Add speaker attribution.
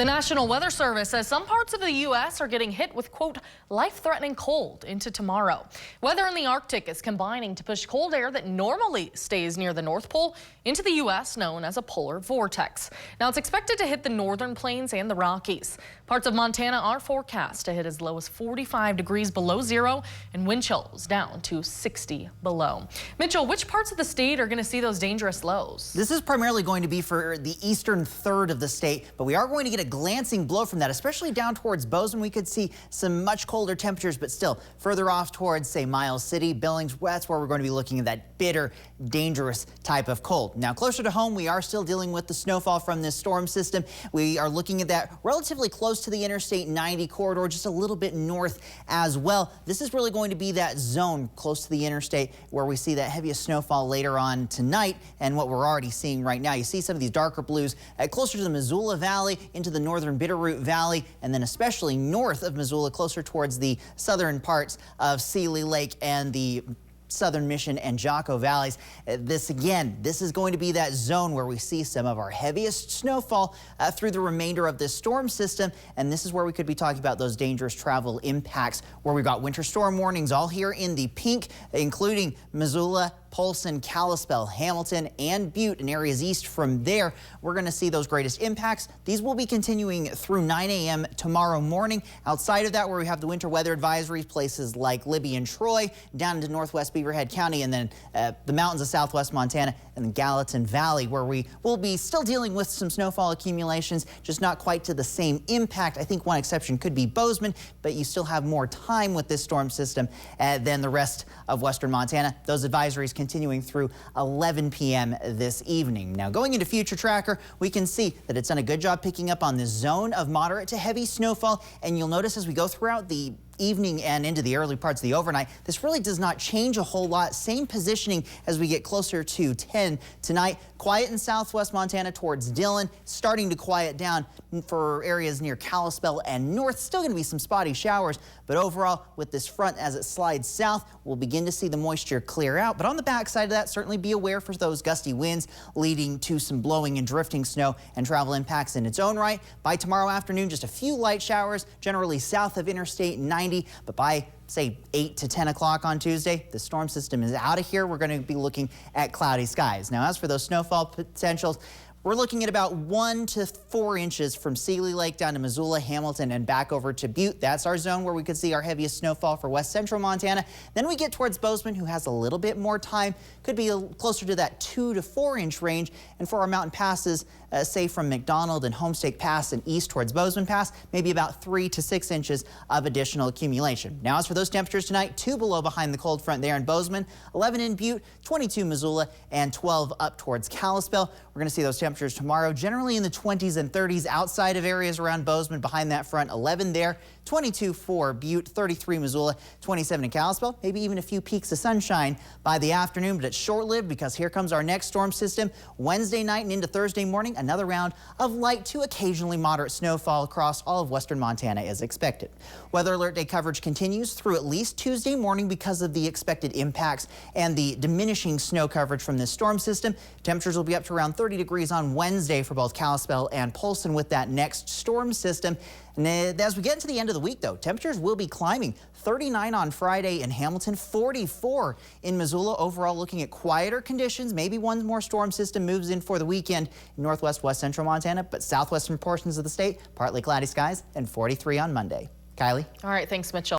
Speaker 1: The National Weather Service says some parts of the U.S. are getting hit with, quote, life-threatening cold into tomorrow. Weather in the Arctic is combining to push cold air that normally stays near the North Pole into the U.S., known as a polar vortex. Now, it's expected to hit the northern plains and the Rockies. Parts of Montana are forecast to hit as low as 45 degrees below zero and wind chills down to 60 below. Mitchell, which parts of the state are going to see those dangerous lows?
Speaker 2: This is primarily going to be for the eastern third of the state, but we are going to get a glancing blow from that, especially down towards Bozeman. We could see some much colder temperatures, but still further off towards, say, Miles City, Billings, that's where we're going to be looking at that bitter, dangerous type of cold. Now, closer to home, we are still dealing with the snowfall from this storm system. We are looking at that relatively close to the Interstate 90 corridor, just a little bit north as well. This is really going to be that zone close to the interstate where we see that heaviest snowfall later on tonight, and what we're already seeing right now. You see some of these darker blues closer to the Missoula Valley, into the northern Bitterroot Valley, and then especially north of Missoula, closer towards the southern parts of Seeley Lake and the Southern Mission and Jocko Valleys. This is going to be that zone where we see some of our heaviest snowfall through the remainder of this storm system. And this is where we could be talking about those dangerous travel impacts, where we've got winter storm warnings all here in the pink, including Missoula, Polson, Kalispell, Hamilton, and Butte, and areas east from there. We're going to see those greatest impacts. These will be continuing through 9 a.m. tomorrow morning. Outside of that, where we have the winter weather advisories, places like Libby and Troy, down into northwest Beaverhead County, and then the mountains of southwest Montana and the Gallatin Valley, where we will be still dealing with some snowfall accumulations, just not quite to the same impact. I think one exception could be Bozeman, but you still have more time with this storm system than the rest of western Montana. Those advisories continuing through 11 p.m. this evening. Now, going into Future Tracker, we can see that it's done a good job picking up on this zone of moderate to heavy snowfall, and you'll notice as we go throughout the evening and into the early parts of the overnight, this really does not change a whole lot. Same positioning as we get closer to 10 tonight. Quiet in southwest Montana towards Dillon, starting to quiet down for areas near Kalispell and north. Still going to be some spotty showers, but overall, with this front as it slides south, we'll begin to see the moisture clear out. But on the backside of that, certainly be aware for those gusty winds, leading to some blowing and drifting snow and travel impacts in its own right. By tomorrow afternoon, just a few light showers, generally south of Interstate 90, but by say 8 to 10 o'clock on Tuesday, the storm system is out of here. We're going to be looking at cloudy skies. Now, as for those snowfall potentials, we're looking at about 1 to 4 inches from Seeley Lake down to Missoula, Hamilton, and back over to Butte. That's our zone where we could see our heaviest snowfall for west central Montana. Then we get towards Bozeman, who has a little bit more time, could be closer to that 2 to 4 inch range. And for our mountain passes, say from McDonald and Homestake Pass and east towards Bozeman Pass, maybe about 3 to 6 inches of additional accumulation. Now, as for those temperatures tonight, 2 below behind the cold front there in Bozeman, 11 in Butte, 22 Missoula, and 12 up towards Kalispell. We're going to see those temperatures tomorrow, generally in the 20s and 30s outside of areas around Bozeman. Behind that front, 11 there, 22 for Butte, 33 Missoula, 27 in Kalispell. Maybe even a few peaks of sunshine by the afternoon, but it's short-lived because here comes our next storm system. Wednesday night and into Thursday morning, another round of light to occasionally moderate snowfall across all of western Montana is expected. Weather alert day coverage continues through at least Tuesday morning because of the expected impacts and the diminishing snow coverage from this storm system. Temperatures will be up to around 30 degrees on Wednesday for both Kalispell and Polson with that next storm system. And as we get into the end of the week, though, temperatures will be climbing. 39 on Friday in Hamilton, 44 in Missoula. Overall, looking at quieter conditions. Maybe one more storm system moves in for the weekend in northwest, west central Montana, but southwestern portions of the state, partly cloudy skies, and 43 on Monday. Kylie?
Speaker 1: All right, thanks, Mitchell.